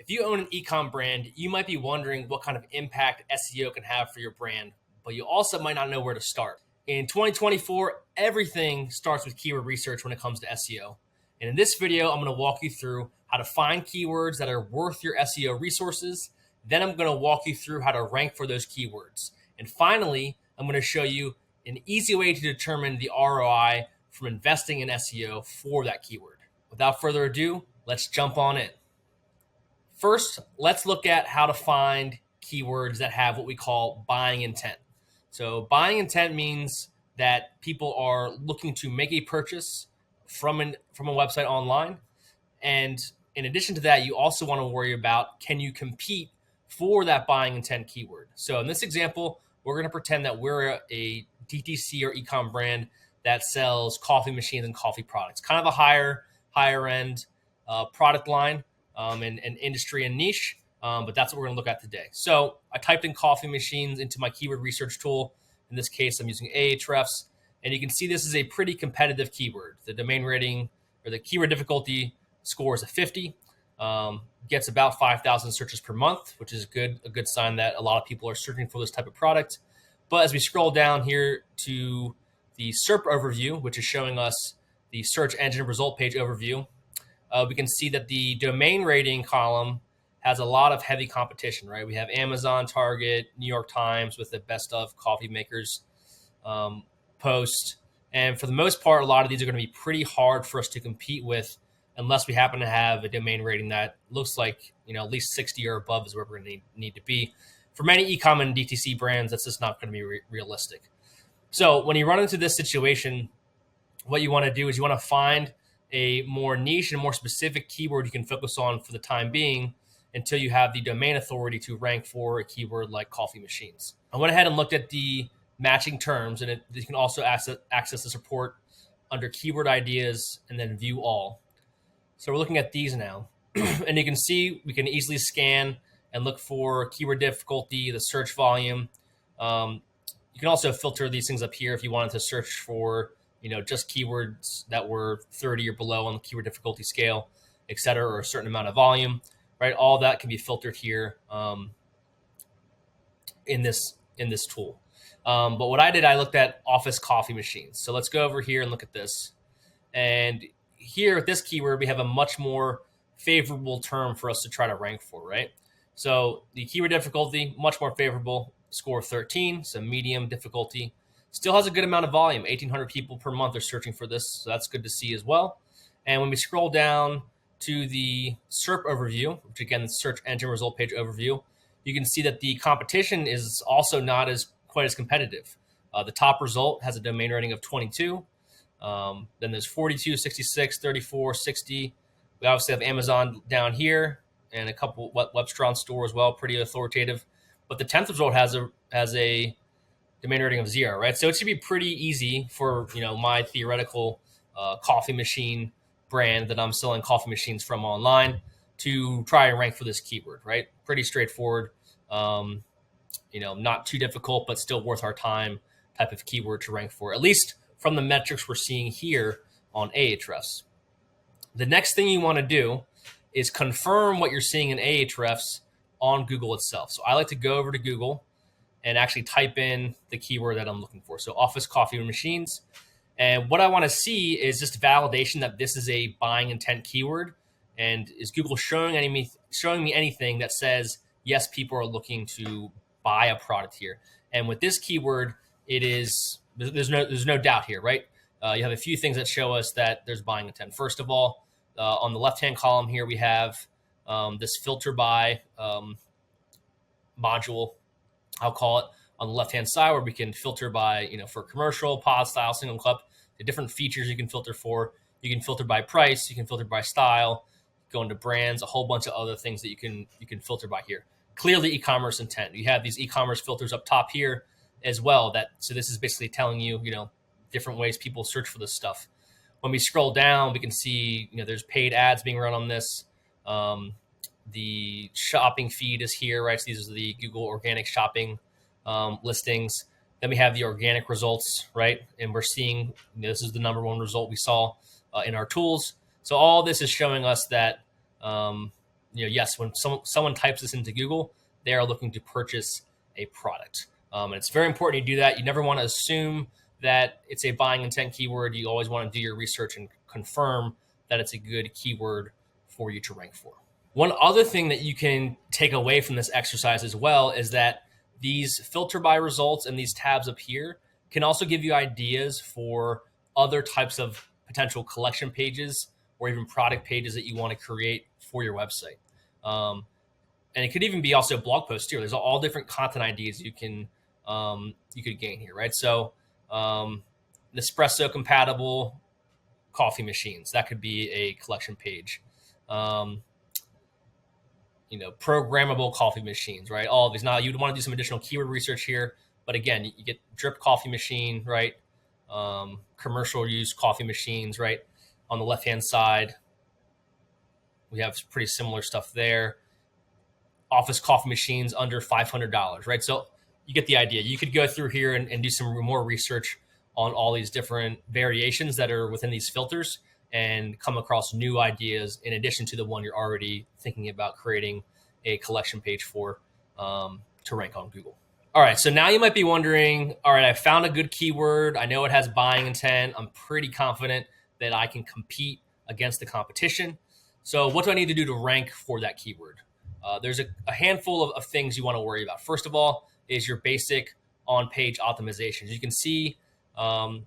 If you own an ecom brand, you might be wondering what kind of impact SEO can have for your brand, but you also might not know where to start. In 2024, everything starts with keyword research when it comes to SEO. And in this video, I'm going to walk you through how to find keywords that are worth your SEO resources. Then I'm going to walk you through how to rank for those keywords. And finally, I'm going to show you an easy way to determine the ROI from investing in SEO for that keyword. Without further ado, let's jump on in. First, let's look at how to find keywords that have what we call buying intent. So buying intent means that people are looking to make a purchase from a website online. And in addition to that, you also want to worry about, can you compete for that buying intent keyword? So in this example, we're going to pretend that we're a DTC or ecom brand that sells coffee machines and coffee products, kind of a higher end product line. And industry and niche, but that's what we're going to look at today. So I typed in coffee machines into my keyword research tool. In this case, I'm using Ahrefs, and you can see this is a pretty competitive keyword. The domain rating or the keyword difficulty score is a 50, gets about 5,000 searches per month, which is a good sign that a lot of people are searching for this type of product. But as we scroll down here to the SERP overview, which is showing us the search engine result page overview, we can see that the domain rating column has a lot of heavy competition, right? We have Amazon, Target, New York Times with the best of coffee makers post. And for the most part, a lot of these are going to be pretty hard for us to compete with unless we happen to have a domain rating that looks like, at least 60 or above is where we're going to need to be. For many ecom and DTC brands, that's just not going to be realistic. So when you run into this situation, what you want to do is you want to find a more niche and more specific keyword you can focus on for the time being until you have the domain authority to rank for a keyword like coffee machines. I went ahead and looked at the matching terms, and you can also access this report under keyword ideas and then view all. So we're looking at these now, and you can see we can easily scan and look for keyword difficulty, the search volume. You can also filter these things up here if you wanted to search for just keywords that were 30 or below on the keyword difficulty scale, et cetera, or a certain amount of volume, right? All that can be filtered here in this tool. But what I did, I looked at office coffee machines. So let's go over here and look at this. And here with this keyword, we have a much more favorable term for us to try to rank for, right? So the keyword difficulty, much more favorable, score of 13, so medium difficulty. Still has a good amount of volume. 1,800 people per month are searching for this, so that's good to see as well. And when we scroll down to the SERP overview, which again, the search engine result page overview, you can see that the competition is also not quite as competitive. The top result has a domain rating of 22. Then there's 42, 66, 34, 60. We obviously have Amazon down here and a couple Webstron store as well, pretty authoritative. But the 10th result has a domain rating of 0, right? So it should be pretty easy for, my theoretical coffee machine brand that I'm selling coffee machines from online to try and rank for this keyword, right? Pretty straightforward, not too difficult, but still worth our time type of keyword to rank for, at least from the metrics we're seeing here on Ahrefs. The next thing you want to do is confirm what you're seeing in Ahrefs on Google itself. So I like to go over to Google and actually type in the keyword that I'm looking for. So office coffee machines. And what I want to see is just validation that this is a buying intent keyword. And is Google showing me anything that says, yes, people are looking to buy a product here. And with this keyword, there's no doubt here, right? You have a few things that show us that there's buying intent. First of all, on the left-hand column here, we have this filter by module, I'll call it, on the left-hand side, where we can filter by, for commercial, pod style, single cup, the different features you can filter for. You can filter by price, you can filter by style, go into brands, a whole bunch of other things that you can filter by here. Clearly e-commerce intent. You have these e-commerce filters up top here as well. So this is basically telling you, different ways people search for this stuff. When we scroll down, we can see, there's paid ads being run on this. The shopping feed is here, right? So these are the Google organic shopping listings. Then we have the organic results, right? And we're seeing, this is the number one result we saw in our tools. So all this is showing us that yes, when someone types this into Google, they are looking to purchase a product. And it's very important you do that. You never want to assume that it's a buying intent keyword. You always want to do your research and confirm that it's a good keyword for you to rank for. One other thing that you can take away from this exercise as well is that these filter by results and these tabs up here can also give you ideas for other types of potential collection pages or even product pages that you want to create for your website. And it could even be also blog posts too. There's all different content ideas you could gain here, right? So Nespresso compatible coffee machines, that could be a collection page. Programmable coffee machines, right? All of these. Now you'd want to do some additional keyword research here, but again, you get drip coffee machine, right? Commercial use coffee machines, right? On the left-hand side, we have pretty similar stuff there. Office coffee machines under $500, right? So you get the idea. You could go through here and do some more research on all these different variations that are within these filters and come across new ideas in addition to the one you're already thinking about creating a collection page for to rank on Google. All right, so now you might be wondering, all right, I found a good keyword. I know it has buying intent. I'm pretty confident that I can compete against the competition. So what do I need to do to rank for that keyword? There's a handful of things you want to worry about. First of all is your basic on-page optimizations. You can see on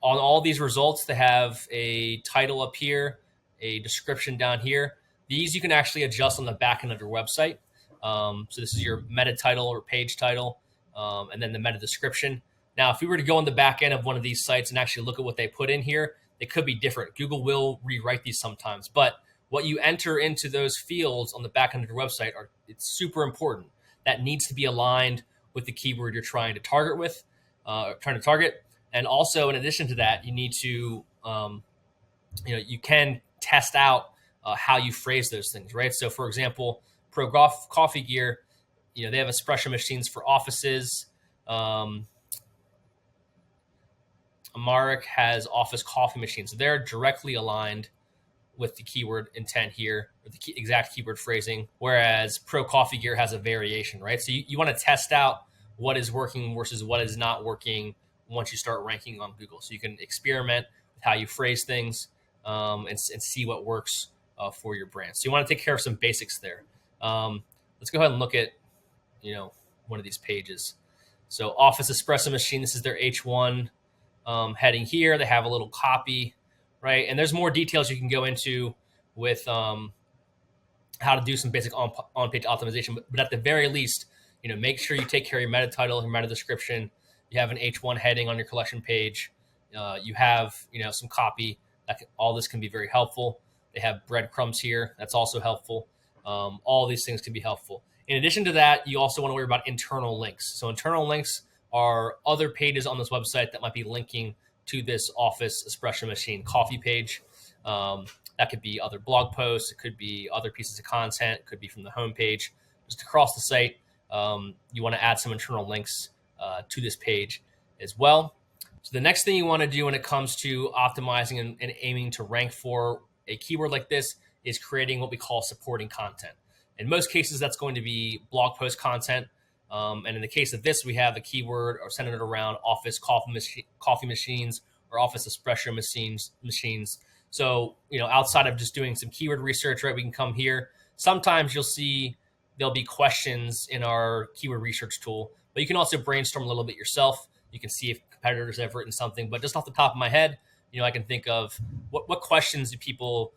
all these results, they have a title up here, a description down here. These you can actually adjust on the back end of your website. So this is your meta title or page title, and then the meta description. Now, if we were to go on the back end of one of these sites and actually look at what they put in here, they could be different. Google will rewrite these sometimes, but what you enter into those fields on the back end of your website it's super important. That needs to be aligned with the keyword you're trying to target. And also, in addition to that, you need to, you can test out how you phrase those things, right? So, for example, Pro Golf Coffee Gear, they have espresso machines for offices. Amaric has office coffee machines. So they're directly aligned with the keyword intent here, or the exact keyword phrasing, whereas Pro Coffee Gear has a variation, right? So you want to test out what is working versus what is not working once you start ranking on Google. So you can experiment with how you phrase things and see what works for your brand. So you want to take care of some basics there. Let's go ahead and look at, one of these pages. So Office Espresso Machine, this is their H1 heading here. They have a little copy, right? And there's more details you can go into with how to do some basic on-page optimization. But at the very least, make sure you take care of your meta title, your meta description. You have an H1 heading on your collection page. You have, some copy. All this can be very helpful. They have breadcrumbs here. That's also helpful. All these things can be helpful. In addition to that, you also want to worry about internal links. So internal links are other pages on this website that might be linking to this Office Espresso Machine coffee page. That could be other blog posts. It could be other pieces of content. It could be from the homepage. Just across the site, you want to add some internal links to this page as well. So the next thing you want to do when it comes to optimizing and aiming to rank for a keyword like this is creating what we call supporting content. In most cases, that's going to be blog post content. And in the case of this, we have a keyword or centered around office coffee machines or office espresso machines. So, outside of just doing some keyword research, right, we can come here. Sometimes you'll see there'll be questions in our keyword research tool, but you can also brainstorm a little bit yourself. You can see if competitors have written something, but just off the top of my head, I can think of what questions do people,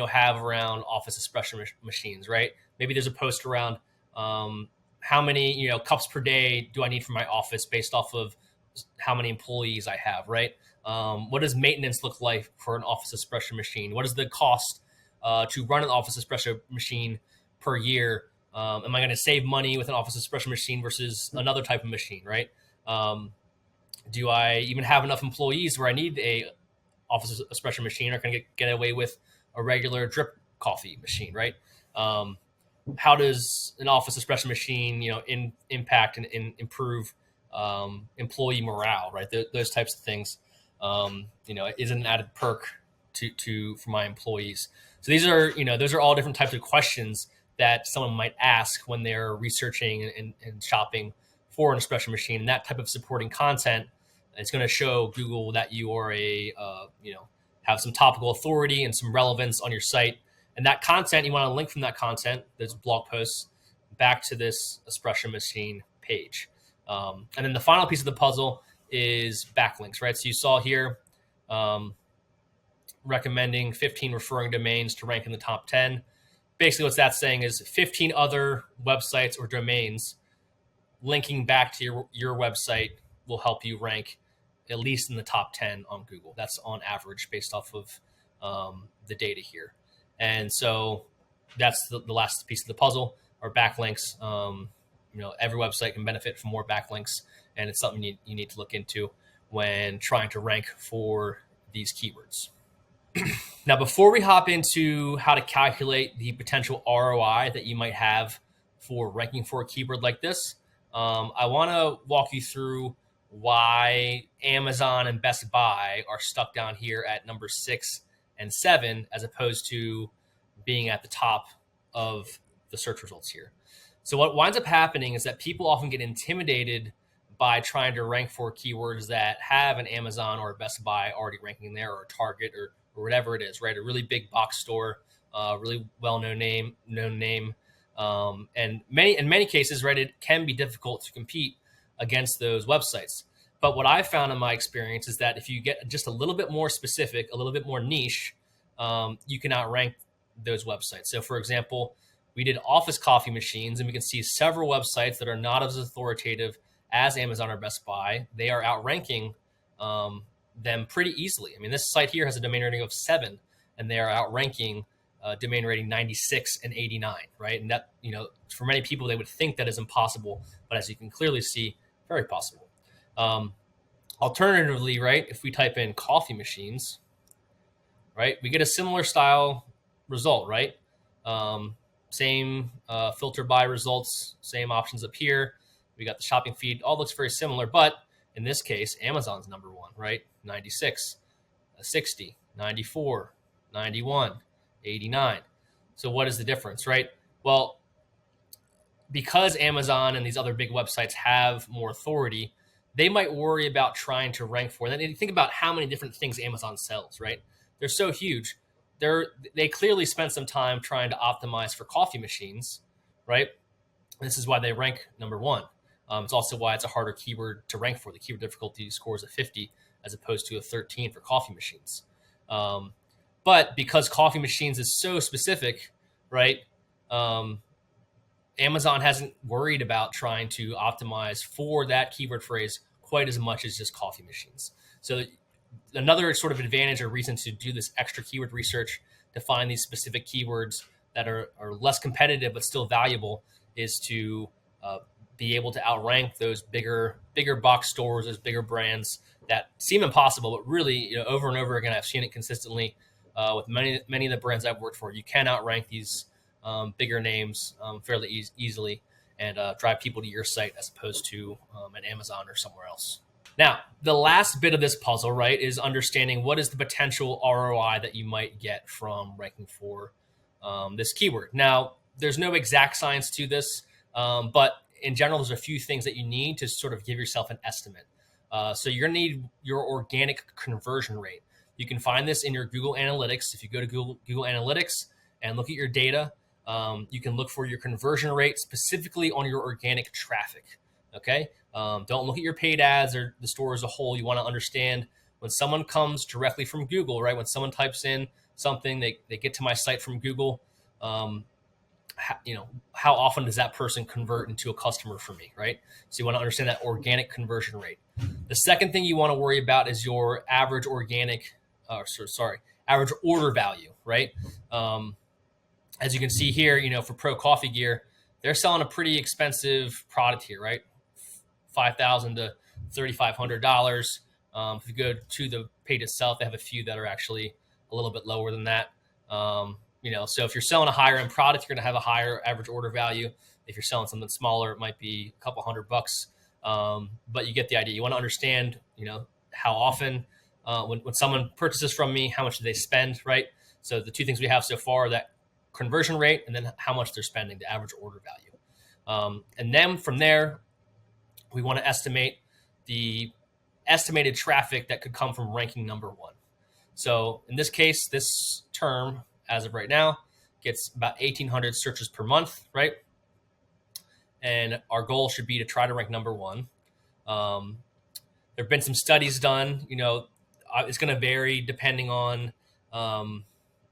have around office espresso machines, right? Maybe there's a post around how many, cups per day do I need for my office based off of how many employees I have, right? What does maintenance look like for an office espresso machine? What is the cost to run an office espresso machine per year? Am I going to save money with an office espresso machine versus another type of machine, right? Do I even have enough employees where I need a office espresso machine, or can I get away with a regular drip coffee machine, right? How does an office espresso machine, impact and improve employee morale, right? Those types of things, is an added perk for my employees. So these are, those are all different types of questions that someone might ask when they're researching and shopping for an espresso machine. And that type of supporting content is going to show Google that you are have some topical authority and some relevance on your site. And that content, you want to link from that content, those blog posts, back to this espresso machine page. And then the final piece of the puzzle is backlinks, right? So you saw here, recommending 15 referring domains to rank in the top 10. Basically, what that's saying is 15 other websites or domains linking back to your website will help you rank at least in the top 10 on Google. That's on average based off of the data here. And so that's the last piece of the puzzle, are backlinks. Every website can benefit from more backlinks, and it's something you need to look into when trying to rank for these keywords. Now, before we hop into how to calculate the potential ROI that you might have for ranking for a keyword like this, I want to walk you through why Amazon and Best Buy are stuck down here at number 6 and 7, as opposed to being at the top of the search results here. So what winds up happening is that people often get intimidated by trying to rank for keywords that have an Amazon or a Best Buy already ranking there, or a Target, or whatever it is, right? A really big box store, really well-known name. And in many cases, right, it can be difficult to compete against those websites. But what I've found in my experience is that if you get just a little bit more specific, a little bit more niche, you can outrank those websites. So for example, we did office coffee machines, and we can see several websites that are not as authoritative as Amazon or Best Buy. They are outranking them pretty easily. I mean, this site here has a domain rating of 7, and they are outranking domain rating 96 and 89, right? And that, for many people, they would think that is impossible, but as you can clearly see, very possible. Alternatively, right, if we type in coffee machines, right, we get a similar style result, right? Same filter by results, same options up here. We got the shopping feed, all looks very similar, but in this case, Amazon's number 1, right? 96, 60, 94, 91, 89. So what is the difference, right? Well, because Amazon and these other big websites have more authority, they might worry about trying to rank for. And think about how many different things Amazon sells, right? They're so huge. They clearly spent some time trying to optimize for coffee machines, right? This is why they rank number 1. It's also why it's a harder keyword to rank for. The keyword difficulty score is a 50 as opposed to a 13 for coffee machines. But because coffee machines is so specific, right? Amazon hasn't worried about trying to optimize for that keyword phrase quite as much as just coffee machines. So another sort of advantage or reason to do this extra keyword research to find these specific keywords that are less competitive but still valuable is to be able to outrank those bigger box stores, those bigger brands that seem impossible, but really, over and over again, I've seen it consistently with many of the brands I've worked for. You can outrank these bigger names fairly easily and drive people to your site as opposed to an Amazon or somewhere else. Now, the last bit of this puzzle, right, is understanding what is the potential ROI that you might get from ranking for this keyword. Now, there's no exact science to this, but in general, there's a few things that you need to sort of give yourself an estimate. So you're going to need your organic conversion rate. You can find this in your Google Analytics. If you go to Google Analytics and look at your data, you can look for your conversion rate specifically on your organic traffic. Okay. Don't look at your paid ads or the store as a whole. You want to understand when someone comes directly from Google, right? When someone types in something, they get to my site from Google. How often does that person convert into a customer for me, right? So you want to understand that organic conversion rate. The second thing you want to worry about is your average average order value, right? As you can see here, for Pro Coffee Gear, they're selling a pretty expensive product here, right? $5,000 to $3,500. If you go to the page itself, they have a few that are actually a little bit lower than that. So if you're selling a higher end product, you're going to have a higher average order value. If you're selling something smaller, it might be a couple $100. But you get the idea. You want to understand, how often when someone purchases from me, how much do they spend, right? So the two things we have so far are that conversion rate and then how much they're spending, the average order value. And then from there, we want to estimate the estimated traffic that could come from ranking number one. So in this case, this term, as of right now, gets about 1,800 searches per month, right? And our goal should be to try to rank number one. There have been some studies done. It's going to vary depending on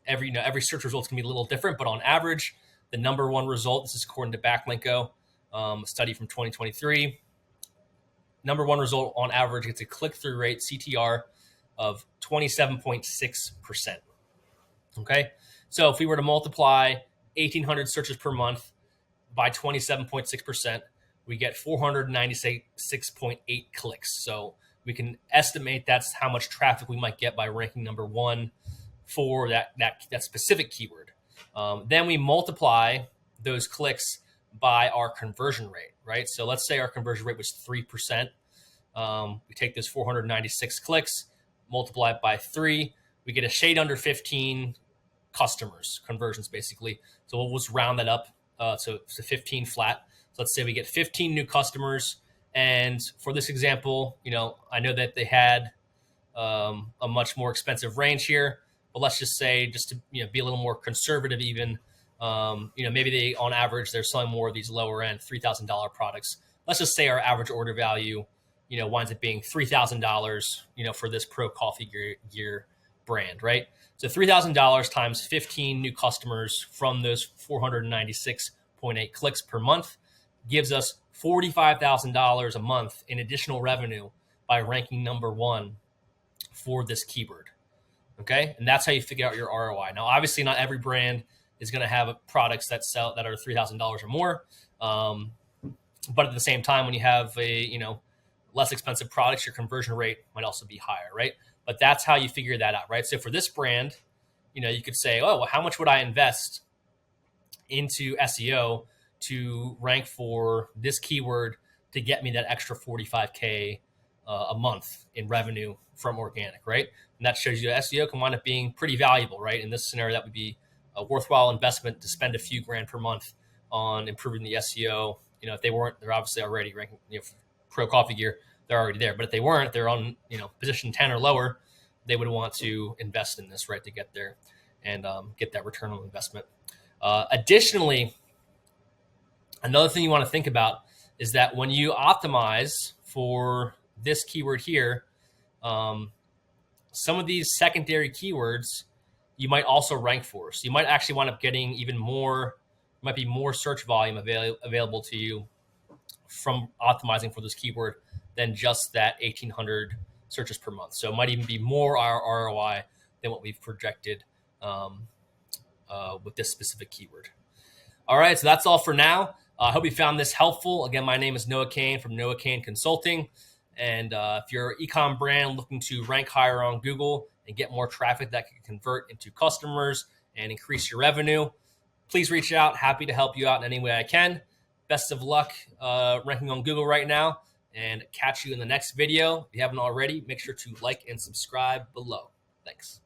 every search result can be a little different, but on average, the number one result, this is according to Backlinko, a study from 2023, number one result on average gets a click-through rate, CTR, of 27.6%. Okay, so if we were to multiply 1,800 searches per month by 27.6%, we get 496.8 clicks. So we can estimate that's how much traffic we might get by ranking number one for that specific keyword. Then we multiply those clicks by our conversion rate, right? So let's say our conversion rate was 3%. We take those 496 clicks, multiply it by 3, we get a shade under 15 customers, conversions basically. So we'll just round that up to 15 flat. So let's say we get 15 new customers. And for this example, I know that they had a much more expensive range here, but let's just say, just to be a little more conservative even, maybe they, on average, they're selling more of these lower end $3,000 products. Let's just say our average order value winds up being $3,000, for this Pro Coffee Gear brand, right? So $3,000 times 15 new customers from those 496.8 clicks per month gives us $45,000 a month in additional revenue by ranking number one for this keyword. Okay, and that's how you figure out your ROI. Now, obviously, not every brand is going to have products that are $3,000 or more, but at the same time, when you have less expensive products, your conversion rate might also be higher, right? But that's how you figure that out, right? So for this brand, you could say, oh, well, how much would I invest into SEO to rank for this keyword to get me that extra 45K a month in revenue from organic, right? And that shows you that SEO can wind up being pretty valuable, right? In this scenario, that would be a worthwhile investment to spend a few grand per month on improving the SEO. If they weren't, they're obviously already ranking, Pro Coffee Gear, they're already there. But if they weren't, they're on, position 10 or lower, they would want to invest in this, right, to get there and get that return on investment. Additionally, another thing you want to think about is that when you optimize for this keyword here, some of these secondary keywords you might also rank for. So you might actually wind up getting even more, might be more search volume available to you from optimizing for this keyword than just that 1,800 searches per month. So it might even be more our ROI than what we've projected with this specific keyword. All right, so that's all for now. I hope you found this helpful. Again, my name is Noah Kane from Noah Kane Consulting. And if you're an ecom brand looking to rank higher on Google and get more traffic that can convert into customers and increase your revenue, please reach out. Happy to help you out in any way I can. Best of luck ranking on Google right now, and catch you in the next video. If you haven't already, make sure to like and subscribe below. Thanks.